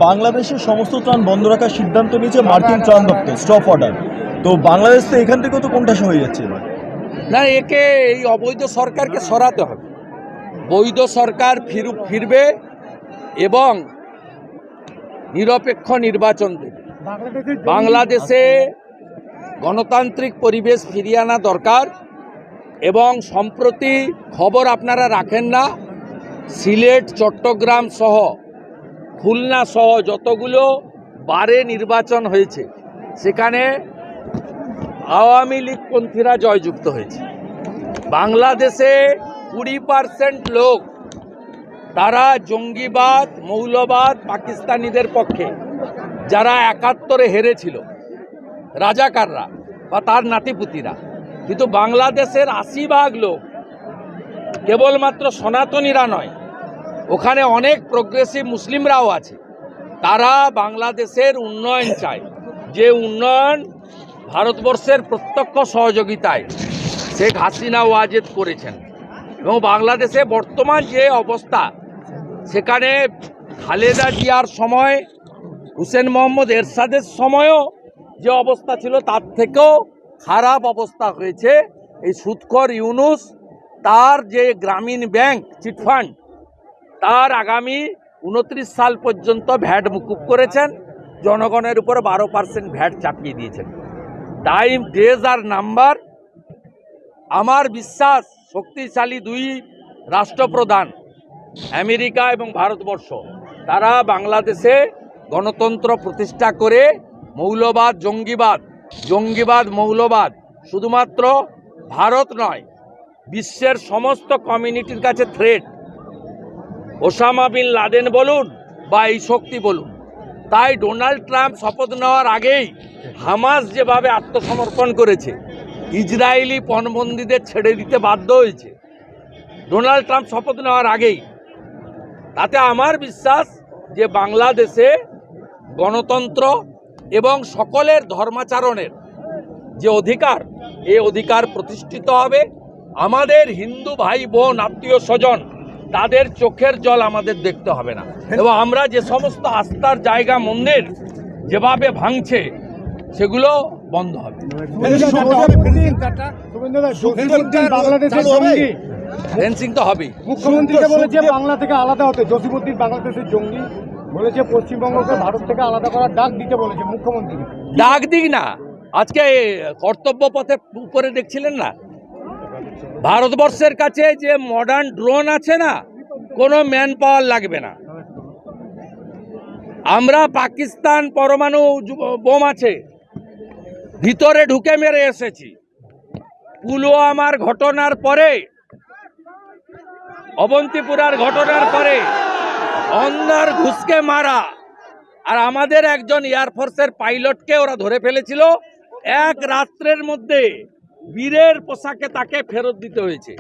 বাংলাদেশের সমস্ত ত্রাণ বন্ধ রাখার সিদ্ধান্ত নিয়েছে মার্কিন ত্রাণ দপ্তর, স্টপ অর্ডার। তো বাংলাদেশ তো এখান থেকেও তো কোনটা হয়ে যাচ্ছে এবার। না, একে এই অবৈধ সরকারকে সরাতে হবে। বৈধ সরকার ফিরবে এবং নিরপেক্ষ নির্বাচন দেবে। বাংলাদেশে গণতান্ত্রিক পরিবেশ ফিরিয়ে আনা দরকার। এবং সম্প্রতি খবর আপনারা রাখেন না, সিলেট, চট্টগ্রাম সহ খুলনা সহ যতগুলো বারে নির্বাচন হয়েছে সেখানে আওয়ামী লীগপন্থীরা জয়যুক্ত হয়েছে। বাংলাদেশে 20% লোক তারা জঙ্গিবাদ, মৌলবাদ, পাকিস্তানিদের পক্ষে, যারা 71-এ হেরেছিল, রাজাকাররা বা তার নাতিপুতিরা। কিন্তু বাংলাদেশের 80% লোক কেবলমাত্র সনাতনীরা নয়, ওখানে অনেক প্রোগ্রেসিভ মুসলিমরাও আছে। তারা বাংলাদেশের উন্নয়ন চায়, যে উন্নয়ন ভারতবর্ষের প্রত্যক্ষ সহযোগিতায় শেখ হাসিনা ওয়াজেদ করেছেন। এবং বাংলাদেশে বর্তমান যে অবস্থা, সেখানে খালেদা জিয়ার সময়, হুসেন মোহাম্মদ এরশাদের সময়ও যে অবস্থা ছিল তার থেকেও খারাপ অবস্থা হয়েছে। এই সুদখোর ইউনূস তার যে গ্রামীণ ব্যাংক চিটফান্ড, তার আগামী 29 সাল পর্যন্ত ভ্যাট মুকুব করেছেন, জনগণের উপর 12% ভ্যাট চাপিয়ে দিয়েছেন। টাইম ডেজ আর নাম্বার। আমার বিশ্বাস শক্তিশালী দুই রাষ্ট্রপ্রধান আমেরিকা এবং ভারতবর্ষ, তারা বাংলাদেশে গণতন্ত্র প্রতিষ্ঠা করে মৌলবাদ, জঙ্গিবাদ মৌলবাদ শুধুমাত্র ভারত নয়, বিশ্বের সমস্ত কমিউনিটির কাছে থ্রেট। ওসামা বিন লাদেন বলুন বা এই শক্তি বলুন। তাই ডোনাল্ড ট্রাম্প শপথ নেওয়ার আগেই হামাস যেভাবে আত্মসমর্পণ করেছে, ইসরায়েলি পণবন্দীদের ছেড়ে দিতে বাধ্য হয়েছে ডোনাল্ড ট্রাম্প শপথ নেওয়ার আগেই, তাতে আমার বিশ্বাস যে বাংলাদেশে গণতন্ত্র এবং সকলের ধর্মাচরণের যে অধিকার, এই অধিকার প্রতিষ্ঠিত হবে। আমাদের হিন্দু ভাই বোন, আত্মীয় স্বজন, তাদের চোখের জল আমাদের দেখতে হবে না। এবং আমরা যে সমস্ত আস্থার জায়গা, মন্দির যেভাবে ভাঙছে, সেগুলো বন্ধ হবে। ফেন্সিং তো হবেই। মুখ্যমন্ত্রীকে বলেছে বাংলা থেকে আলাদা হতে, জসিমউদ্দিন বাংলাদেশের জঙ্গি বলেছে, পশ্চিমবঙ্গকে ভারত থেকে আলাদা করার ডাক দিতে বলেছে মুখ্যমন্ত্রী। ডাক দিক না, আজকে কর্তব্য পথের উপরে দেখছিলেন না, ভারতবর্ষের কাছে যে মডার্ন ড্রোন আছে না, কোনো ম্যান পাওয়ার লাগবে না। আমরা পাকিস্তান পরমাণু বোম আছে, ভিতরে ঢুকে মেরে এসেছি। পুলওয়ামার ঘটনার পরে, অবন্তিপুরার ঘটনার পরে অন্ধার ঘুষকে মারা, আর আমাদের একজন এয়ারফোর্সের পাইলটকে ওরা ধরে ফেলেছিল। এক রাত্রের মধ্যে বীরের পোশাকে তাকে ফেরত দিতে হয়েছে।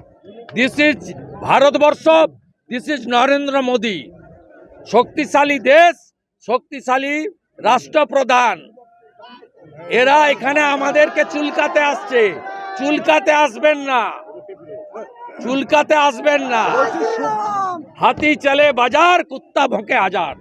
This is Bharatvarsha, this is Narendra Modi. শক্তিশালী দেশ, শক্তিশালী রাষ্ট্রপ্রধান, এরা এখানে আমাদেরকে চুলকাতে আসছে। চুলকাতে আসবেন না, চুলকাতে আসবেন না। হাতি চলে বাজার, কুত্তা ভোঁকে হাজার।